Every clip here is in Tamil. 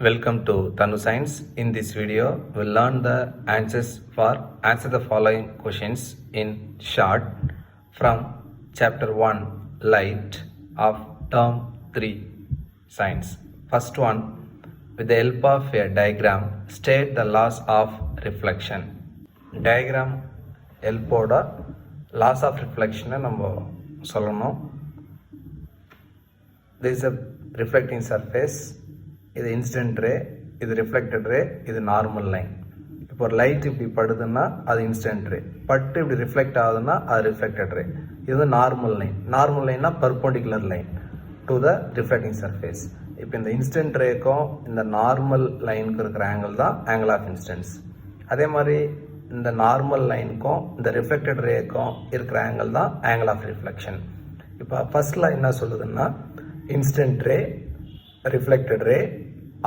Welcome to Tanu Science. In this video, we'll learn the answer the following questions in short from chapter 1 Light of term 3 Science. First one, with the help of a diagram, state the laws of reflection. Diagram help oda laws of reflection நம்ம சொல்லணும். This is a reflecting surface. இது இன்சிடென்ட் ரே, இது ரிஃப்ளெக்டட் ரே, இது நார்மல் லைன். இப்போ ஒரு லைட் இப்படி படுதுன்னா அது இன்சிடென்ட் ரே, பட்டு இப்படி ரிஃப்ளெக்ட் ஆகுதுன்னா அது ரிஃப்ளெக்டட் ரே. இது வந்து நார்மல் லைன். நார்மல் லைன்னா perpendicular line to the reflecting surface. இப்போ இந்த இன்சிடென்ட் ரேக்கும் இந்த நார்மல் லைனுக்கு இருக்கிற ஆங்கிள் தான் ஆங்கிள் ஆஃப் இன்சிடென்ஸ். அதே மாதிரி இந்த நார்மல் லைனுக்கும் இந்த ரிஃப்ளெக்டட் ரேக்கும் இருக்கிற ஆங்கிள் தான் ஆங்கிள் ஆஃப் ரிஃப்ளெக்ஷன். இப்போ ஃபர்ஸ்ட் லைன் என்ன சொல்லுதுன்னா, incident ray, reflected ray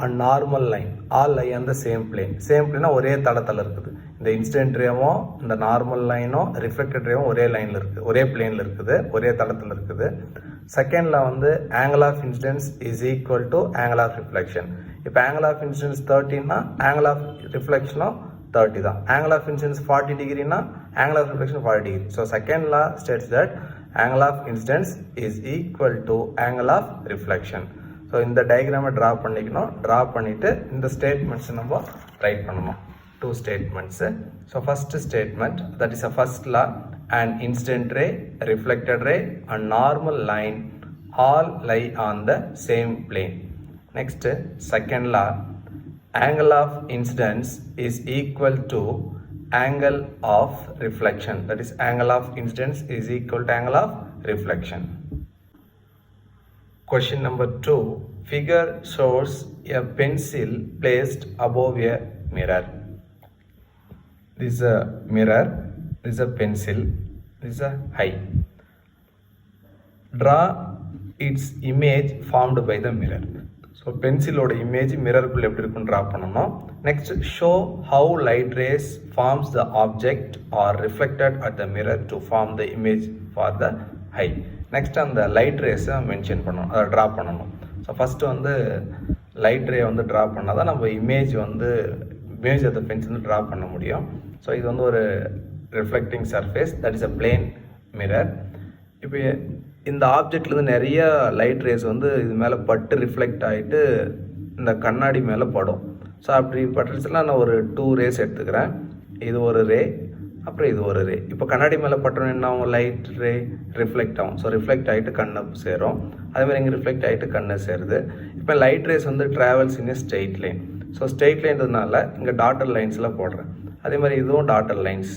and normal line all lie on the same plane. Same plane ஒரே தளத்தில் இருக்குது. இந்த இன்சிடென்ட் ரேவும் இந்த நார்மல் லைனும் ரிஃப்ளெக்டட் ரேவும் ஒரே லைனில் இருக்குது, ஒரே பிளேனில் இருக்குது, ஒரே தளத்தில் இருக்குது. செகண்டில் வந்து angle of incidence is equal to angle of reflection. இப்போ ஆங்கிள் ஆஃப் இன்சிடென்ஸ் 30னா ஆங்கிள் ஆஃப் ரிஃப்ளெக்ஷனும் 30 தான். ஆங்கிள் ஆஃப் இன்சிடென்ஸ் 40 டிகிரினா angle of reflection 40 degree. So second law states that angle of incidence is equal to angle of reflection. So இந்த டயக்ராமை ட்ரா பண்ணிக்கணும். ட்ரா பண்ணிவிட்டு இந்த ஸ்டேட்மெண்ட்ஸ் நம்ம ரைட் பண்ணணும். 2 statements. So first statement, that is a first law, and incident ray, reflected ray and normal line all lie on the same plane. Next second law, angle of incidence is equal to angle of reflection. That is, angle of incidence is equal to angle of reflection. Question number 2. Figure shows a pencil placed above a mirror. This is a mirror, this is a pencil, this is a eye. Draw its image formed by the mirror. So pencil oda image mirror kulla eppadi irukku draw pananum. Next, show how light rays forms the object or reflected at the mirror to form the image for the eye. Next அந்த லைட் ரேஸை மென்ஷன் பண்ணணும், அதை ட்ரா பண்ணணும். ஸோ ஃபஸ்ட்டு வந்து லைட் ரே வந்து ட்ரா பண்ணால் தான் நம்ம image of the pencil draw பண்ண முடியும். ஸோ இது வந்து ஒரு reflecting surface, that is a plane mirror. இப்போ இந்த ஆப்ஜெக்ட்லேருந்து நிறைய லைட் ரேஸ் வந்து இது மேலே பட்டு ரிஃப்ளெக்ட் ஆகிட்டு இந்த கண்ணாடி மேலே படும். ஸோ அப்படி பட்டுச்சுன்னா நான் ஒரு 2 ரேஸ் எடுத்துக்கிறேன். இது ஒரு ரே, அப்புறம் இது ஒரு ரே. இப்போ கண்ணாடி மேலே பட்டோன்னு என்ன ஆகும், லைட் ரே ரிஃப்ளெக்ட் ஆகும். ஸோ ரிஃப்ளெக்ட் ஆகிட்டு கண்ணை சேரும். அதேமாதிரி இங்கே ரிஃப்ளெக்ட் ஆகிட்டு கண்ணை சேருது. இப்போ லைட் ரேஸ் வந்து travels in straight line. So straight லைன்றதுனால இங்கே டாட்டர் லைன்ஸில் போடுறேன். அதே மாதிரி இதுவும் டாட்டர் லைன்ஸ்.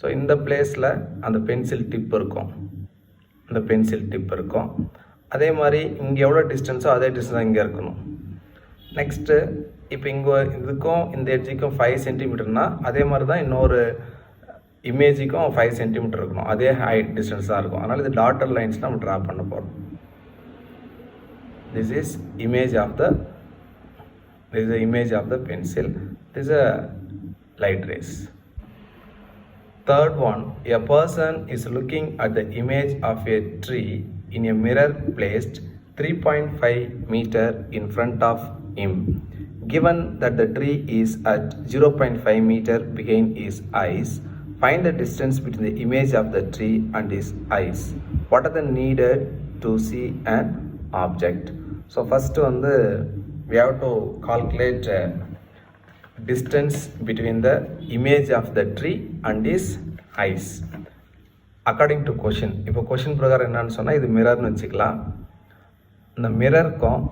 ஸோ இந்த பிளேஸில் அந்த பென்சில் டிப் இருக்கும், இந்த பென்சில் டிப் இருக்கும். அதே மாதிரி இங்கே எவ்வளோ டிஸ்டன்ஸோ அதே டிஸ்டன்ஸ் இங்கே இருக்கணும். நெக்ஸ்ட்டு இப்போ இங்கே இதுக்கும் இந்த எட்ஜுக்கும் 5 சென்டிமீட்டர்னா அதே மாதிரி தான் இன்னொரு இமேஜுக்கும் 5 சென்டிமீட்டர் இருக்கணும், அதே ஹைட் டிஸ்டன்ஸ் தான் இருக்கும். அதனால் இது டாட்டர் லைன்ஸ் நம்ம ட்ரா பண்ண போகிறோம். This is image of the pencil. This a light rays. Third one, a person is looking at the image of a tree in a mirror placed 3.5 meter in front of him. Given that the tree is at 0.5 meter behind his eyes, find the distance between the image of the tree and his eyes. What are the needed to see an object? So first வந்து we have to calculate distance between the image of the tree and his eyes according to question. இப்போ கொஷின் பிரகாரம் என்னன்னு சொன்னால், இது மிரர்னு வச்சுக்கலாம். இந்த மிரருக்கும்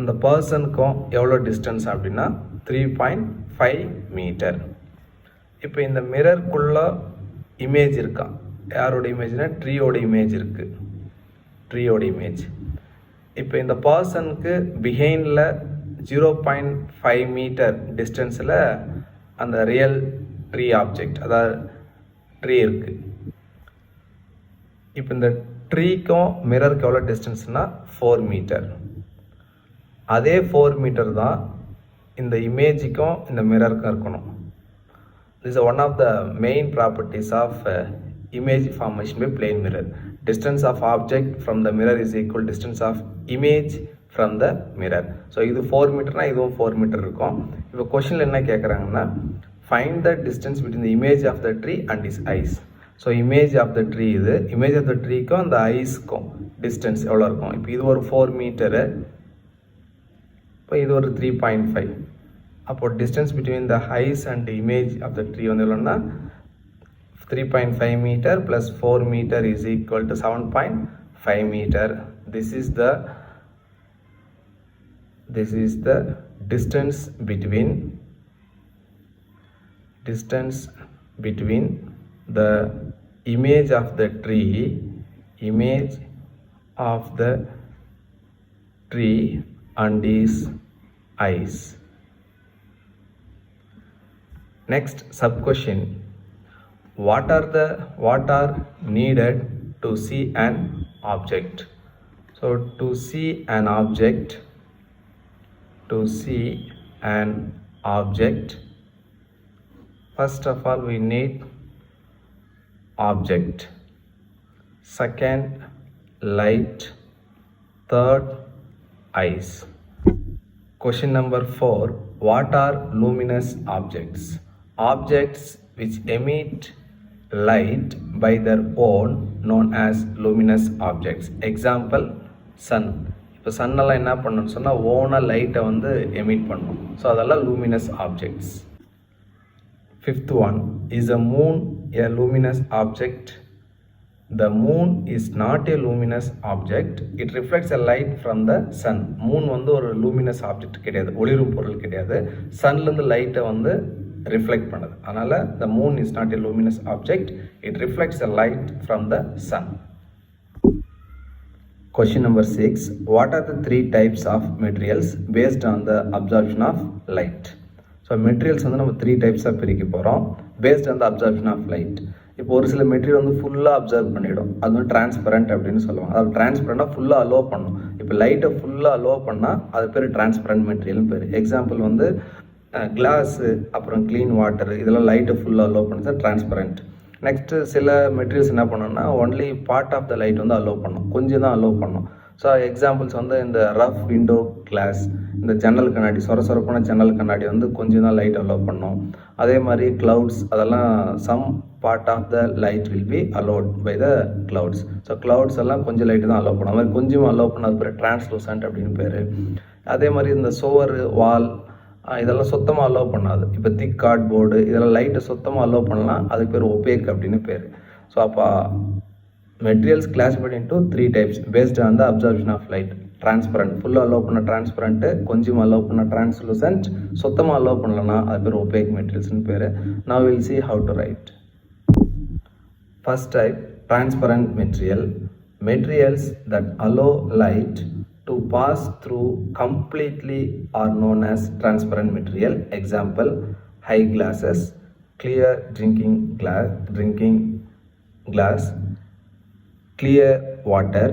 அந்த பர்சனுக்கும் எவ்வளோ டிஸ்டன்ஸ் அப்படின்னா 3.5 மீட்டர். இப்போ இந்த மிரருக்குள்ளே இமேஜ் இருக்கா, யாரோட இமேஜ்னா ட்ரீயோட இமேஜ் இருக்குது, ட்ரீயோட இமேஜ். இப்போ இந்த பர்சனுக்கு பிஹைண்டில் 0.5 மீட்டர் டிஸ்டன்ஸில் அந்த ரியல் ட்ரீ ஆப்ஜெக்ட், அதாவது ட்ரீ இருக்குது. இப்போ இந்த ட்ரீக்கும் மிரருக்கு எவ்வளோ டிஸ்டன்ஸ்னால் 4 மீட்டர். அதே 4 மீட்டர் தான் இந்த இமேஜுக்கும் இந்த மிரருக்கும் இருக்கணும். This is one of the main properties of image formation by plane mirror. Distance of object from the mirror is equal to distance of image from the mirror. So இது 4 மீட்டர்னா இதுவும் 4 மீட்டர் இருக்கும். இப்போ கொஸ்டின்ல என்ன கேட்குறாங்கன்னா find the distance between the image of the tree and his eyes. So image of the tree இது image of the treeக்கும் அந்த ஐஸ்க்கும் டிஸ்டன்ஸ் எவ்வளோ இருக்கும். இப்போ இது ஒரு 4 மீட்டரு, இப்போ இது ஒரு 3.5. அப்போ distance between the eyes and the image of the tree வந்து எவ்வளோன்னா 3.5 meter plus 4 meter is equal to 7.5 meter. This is the distance between the image of the tree and his eyes. Next sub question, what are needed to see an object. So to see an object, first of all we need object, second light, third eyes. Question number 4, what are luminous objects? Objects which emit light by their own known as luminous objects. Example, sun. இப்போ சன்னெல்லாம் என்ன பண்ணணும்னு சொன்னால் ஓனாக லைட்டை வந்து எமிட் பண்ணும். ஸோ அதெல்லாம் luminous objects. Fifth one, is a moon a luminous object? The moon is not a luminous object. It reflects a light from the sun. Moon வந்து ஒரு luminous object கிடையாது, ஒளிரும் பொருள் கிடையாது. சன்லேருந்து லைட்டை வந்து reflect பண்ணுது. அதனால் the moon is not a luminous object. It reflects a light from the sun. Question number 6, what are the 3 types of materials based on the absorption of light? So materials வந்து நம்ம 3 types பிரிக்க போகிறோம் based on the absorption of light. இப்போ ஒரு சில மெட்டீரியல் வந்து ஃபுல்லாக அப்சர்வ் பண்ணிடும், அது வந்து டிரான்ஸ்பரண்ட் அப்படின்னு சொல்லுவாங்க. அது டிரான்ஸ்பரண்டாக ஃபுல்லாக அலோவ் பண்ணும். இப்போ லைட்டை ஃபுல்லாக அலோவ் பண்ணால் அது பேர் டிரான்ஸ்பரண்ட் மெட்டீரியல்னு பேர். எக்ஸாம்பிள் வந்து கிளாஸு, அப்புறம் க்ளீன் வாட்டரு, இதெல்லாம் லைட்டை ஃபுல்லாக அலோவ் பண்ணுறது டிரான்ஸ்பரண்ட். நெக்ஸ்ட்டு சில மெட்டீரியல்ஸ் என்ன பண்ணணும்னா only part of the light வந்து அலோவ் பண்ணும், கொஞ்சம் தான் அலோவ் பண்ணும். ஸோ எக்ஸாம்பிள்ஸ் வந்து இந்த ரஃப் விண்டோ கிளாஸ், இந்த ஜன்னல் கண்ணாடி, சொரப்பான ஜன்னல் கண்ணாடி வந்து கொஞ்சம் தான் லைட் அலோவ் பண்ணும். அதே மாதிரி க்ளவுட்ஸ், அதெல்லாம் some part of the light will be allowed by the clouds. So clouds எல்லாம் கொஞ்சம் லைட்டு தான் அலோவ் பண்ணும். அது மாதிரி கொஞ்சம் அலோவ் பண்ண அது பேர் டிரான்ஸ்லூசன்ட் அப்படின்னு பேர். அதே மாதிரி இந்த சோவர், வால், இதெல்லாம் சுத்தமாக அலோவ் பண்ணாது. இப்போ திக் கார்ட்போர்டு, இதெல்லாம் லைட்டை சுத்தமாக அலோவ் பண்ணலாம், அதுக்கு பேர் ஒபேக் அப்படின்னு பேர். ஸோ அப்போ materials classified into 3 types based on the absorption of light. Transparent, ஃபுல்லாக அலோவ் பண்ண டிரான்ஸ்பரண்ட்டு, கொஞ்சம் அலோவ் பண்ண டிரான்ஸ்லூசன்ட், சுத்தமாக அலோவ் பண்ணலன்னா அது பேர் ஒபேக் மெட்டீரியல்ஸ்னு பேர். Now we will see how to write. First type, transparent material. Materials that allow light to pass through completely are known as transparent material. Example, high glasses, clear drinking glass, clear water,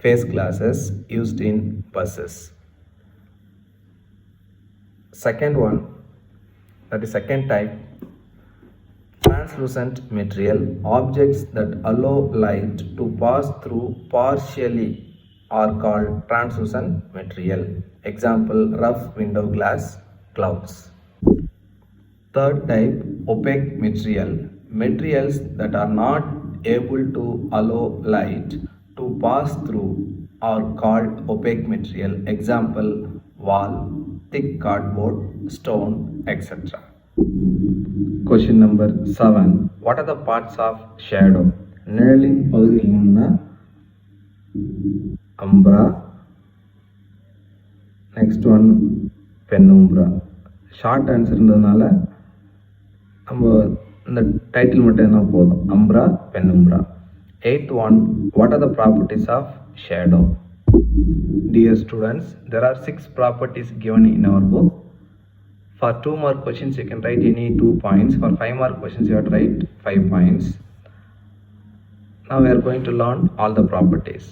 face glasses used in buses. Second one, that is second type, translucent material. Objects that allow light to pass through partially are called translucent material. Example, rough window glass, clouds. Third type, opaque material. Materials that are not able to allow light to pass through are called opaque material. Example, wall, thick cardboard, stone, etc. Question number 7. What are the parts of shadow? நிழலின் பகுதியில் என்ன? umbra. Next one, penumbra. Short ஆன்சர்ன்றதுனால நம்ம இந்த டைட்டில் மட்டும் என்ன போதும், umbra, penumbra. 8th one, what are the properties of shadow? Dear students, there are 6 properties given in our book. For 2 mark questions you can write any 2 points. For 5 mark questions you have to write 5 points. Now we are going to learn all the properties.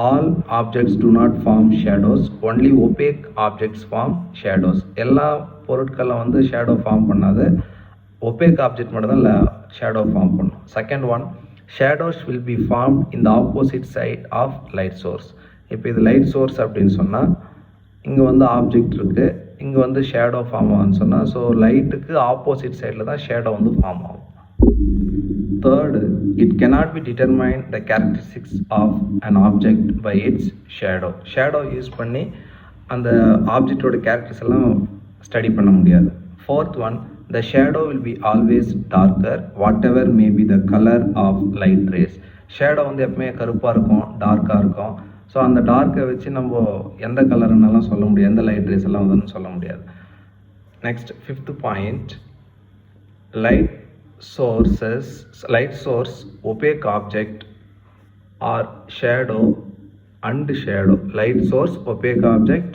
All objects do not form shadows. Only opaque objects form shadows. எல்லா பொருட்களும் வந்து ஷேடோ ஃபார்ம் பண்ணாது, ஒபேக் ஆப்ஜெக்ட் மட்டும் தான் ஷேடோ ஃபார்ம் பண்ணும். Second one, shadows will be form in the opposite side of light source. இப்போ இது லைட் சோர்ஸ் அப்படின்னு சொன்னால் இங்கே வந்து ஆப்ஜெக்ட் இருக்குது, இங்கே வந்து ஷேடோ ஃபார்ம் ஆகும்னு சொன்னால், ஸோ லைட்டுக்கு ஆப்போசிட் சைடில் தான் ஷேடோ வந்து ஃபார்ம் ஆகும். Third, it cannot be determined the characteristics of an object by its shadow. Shadow use பண்ணி அந்த ஆப்ஜெக்டோட கேரக்டர்ஸ் எல்லாம் ஸ்டடி பண்ண முடியாது. Fourth one, the shadow will be always darker whatever may be the color of light rays. Shadow வந்து எப்பவுமே கருப்பாக இருக்கும், டார்க்காக இருக்கும். ஸோ அந்த டார்க்கை வச்சு நம்ம எந்த கலர்னாலும் சொல்ல முடியாது, எந்த லைட் ரேஸ் எல்லாம் வந்து சொல்ல முடியாது. Next 5th point, light source, opaque object or shadow and shadow. Light source, opaque object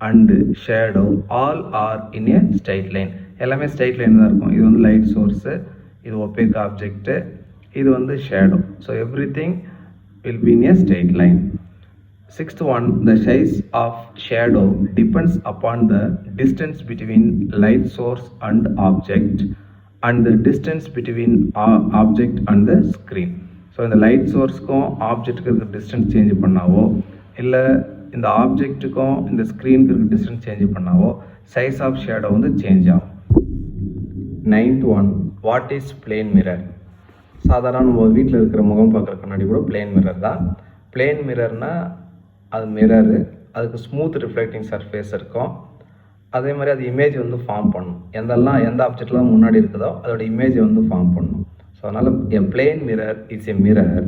and shadow all are in a straight line. எல்லாமே straight line தான் இருக்கும். இது வந்து light source, இது opaque object, இது வந்து shadow. So everything will be in a straight line. 6th one, the size of shadow depends upon the distance between light source and object and the distance between object and the screen. So இந்த லைட் சோர்ஸ்க்கும் ஆப்ஜெக்ட்டுக்கு இருக்க டிஸ்டன்ஸ் சேஞ்ச் பண்ணாவோ, இல்லை இந்த ஆப்ஜெக்ட்டுக்கும் இந்த ஸ்க்ரீனுக்கு இருக்க டிஸ்டன்ஸ் சேஞ்ச் பண்ணாவோ சைஸ் ஆஃப் ஷேடோ வந்து சேஞ்ச் ஆகும். 9th one, what is plane mirror? சாதாரண நம்ம வீட்டில் இருக்கிற முகம் பார்க்குற கண்ணாடி கூட பிளேன் மிரர் தான். பிளேன் மிரர்னால் அது மிரரு, அதுக்கு ஸ்மூத் ரிஃப்ளெக்டிங் சர்ஃபேஸ் இருக்கும். அதே மாதிரி அது இமேஜ் வந்து ஃபார்ம் பண்ணும். எந்த ஆப்ஜெக்ட்லாம் முன்னாடி இருக்குதோ அதோட இமேஜை வந்து ஃபார்ம் பண்ணும். ஸோ அதனால் a plane mirror is a mirror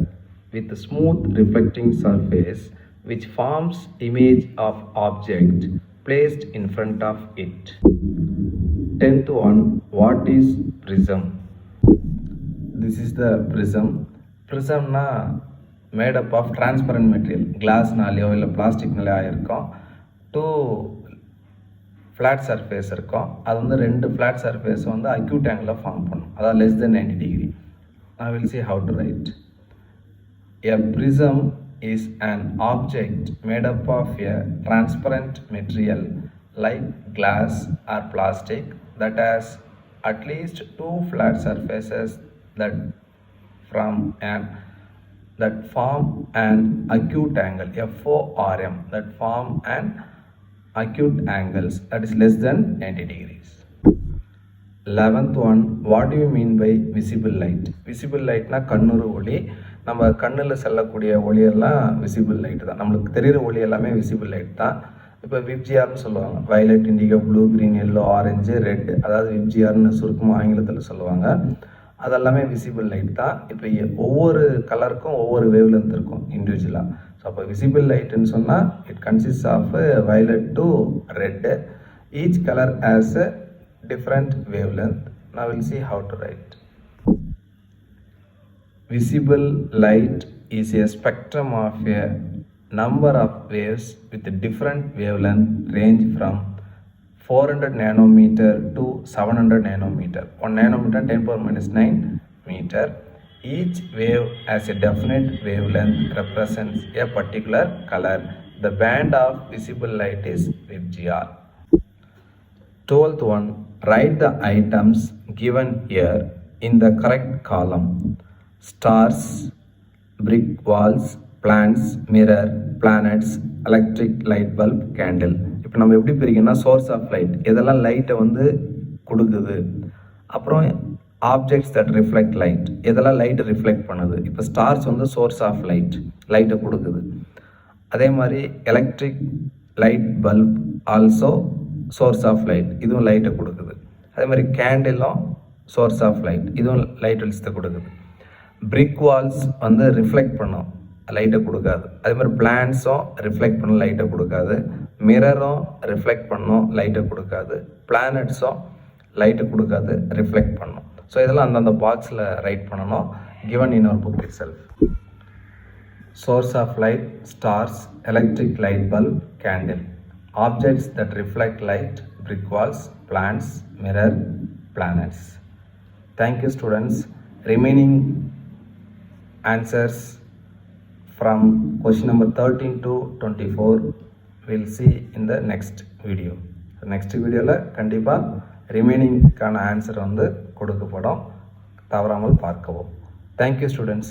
with smooth reflecting surface which forms image of object placed in front of it. 10th one, what is prism? This is the prism. Prismனா made up of transparent material, கிளாஸ்னாலேயோ இல்லை பிளாஸ்டிக்னாலேயோ ஆகிருக்கும். 2 ஃப்ளாட் சர்ஃபேஸ் இருக்கும். அது வந்து 2 ஃப்ளாட் சர்ஃபேஸ் வந்து அக்யூட் ஆங்கிளில் ஃபார்ம் பண்ணும், அதாவது less than 90 degree. I will see how to write. A prism is an object made up of a transparent material like glass or plastic that has at least 2 flat surfaces that form an acute angle, FORM, that form an acute angles that is less than 90 degrees. 11th one, what do you mean by visible light? Visible light na கண்ணுறு ஒளி. நம்ம கண்ணில் செல்லக்கூடிய ஒளியெல்லாம் விசிபிள் லைட் தான். நம்மளுக்கு தெரிகிற ஒளி எல்லாமே விசிபிள் லைட் தான். இப்போ விப்ஜிஆர்னு சொல்லுவாங்க, violet, indigo, blue, green, yellow, orange, red, அதாவது விப்ஜிஆர்னு சுருக்கமாக ஆங்கிலத்தில் சொல்லுவாங்க. அதெல்லாமே விசிபிள் லைட் தான். இப்போ ஒவ்வொரு கலருக்கும் ஒவ்வொரு வேவ் லென்த் இருக்கும் இண்டிவிஜுவலாக. ஸோ அப்போ விசிபிள் லைட்டுன்னு சொன்னால் it consist of violet to red. Each colour has a different wavelength. Now we'll see how to write. Visible light is a spectrum of a number of waves with a different wavelength range from 400 nanometer to 700 nanometer. 1 nanometer 10⁻⁹ meter. Each wave has a definite wavelength represents a particular color. The band of visible light is VGR. 12th one, write the items given here in the correct column. Stars, brick walls, plants, mirror, planets, electric light bulb, candle. இப்போ நம்ம எப்படி பிரிக்கணும்னா சோர்ஸ் ஆஃப் லைட், இதெல்லாம் லைட்டை வந்து கொடுக்குது. அப்புறம் ஆப்ஜெக்ட்ஸ் தட் ரிஃப்ளெக்ட் லைட், இதெல்லாம் லைட்டை ரிஃப்ளெக்ட் பண்ணுது. இப்போ ஸ்டார்ஸ் வந்து சோர்ஸ் ஆஃப் லைட்டை கொடுக்குது. அதே மாதிரி electric light bulb also source of light, இதுவும் லைட்டை கொடுக்குது. அதே மாதிரி கேண்டிலும் சோர்ஸ் ஆஃப் லைட், இதுவும் லைட் வெளிச்சத்தை கொடுக்குது. பிரிக் வால்ஸ் வந்து ரிஃப்ளெக்ட் பண்ணும், லைட்டை கொடுக்காது. அதே மாதிரி பிளான்ஸும் ரிஃப்ளெக்ட் பண்ணும், லைட்டை கொடுக்காது. மிரரும் ரிஃப்ளெக்ட் பண்ணும், லைட்டை கொடுக்காது. பிளானட்ஸும் லைட்டை கொடுக்காது, ரிஃப்ளெக்ட் பண்ணும். ஸோ இதெல்லாம் அந்தந்த பாக்ஸில் ரைட் பண்ணணும், given in our book itself. Source of light, stars, electric light bulb, candle. Objects that reflect light, brick walls, plants, mirror, planets. Thank you students. Remaining answers from question number 13 to 24 we'll see in the next video. Next video la kandipa remaining kana answer வந்து கொடுக்கப்படும், தவறாமல் பார்க்கவும். Thank you students.